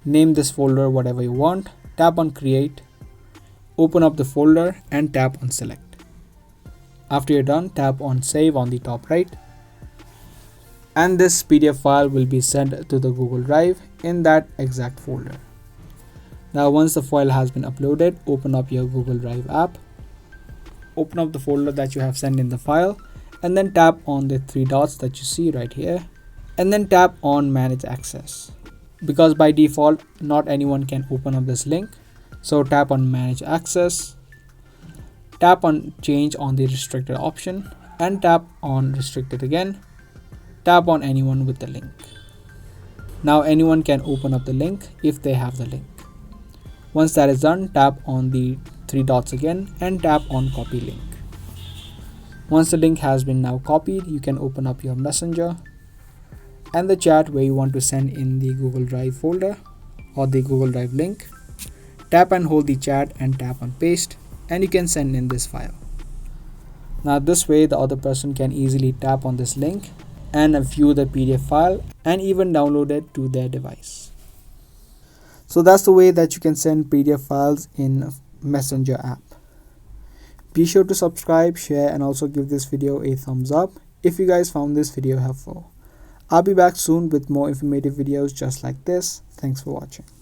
Name this folder whatever you want, tap on create, open up the folder and tap on select. After you're done, tap on save on the top right. And this PDF file will be sent to the Google Drive in that exact folder. Now once the file has been uploaded, open up your Google Drive app. Open up the folder that you have sent in the file and then tap on the three dots that you see right here and then tap on manage access. Because by default not anyone can open up this link, so tap on manage access, tap on change on the restricted option and tap on restricted again, tap on anyone with the link. Now anyone can open up the link if they have the link. Once that is done, tap on the three dots again and tap on copy link. Once the link has been now copied, you can open up your Messenger and the chat where you want to send in the Google Drive folder or the Google Drive link. Tap and hold the chat and tap on paste and you can send in this file. Now this way the other person can easily tap on this link and view the PDF file and even download it to their device. So that's the way that you can send PDF files in Messenger app. Be sure to subscribe, share and also give this video a thumbs up if you guys found this video helpful. I'll be back soon with more informative videos just like this. Thanks for watching.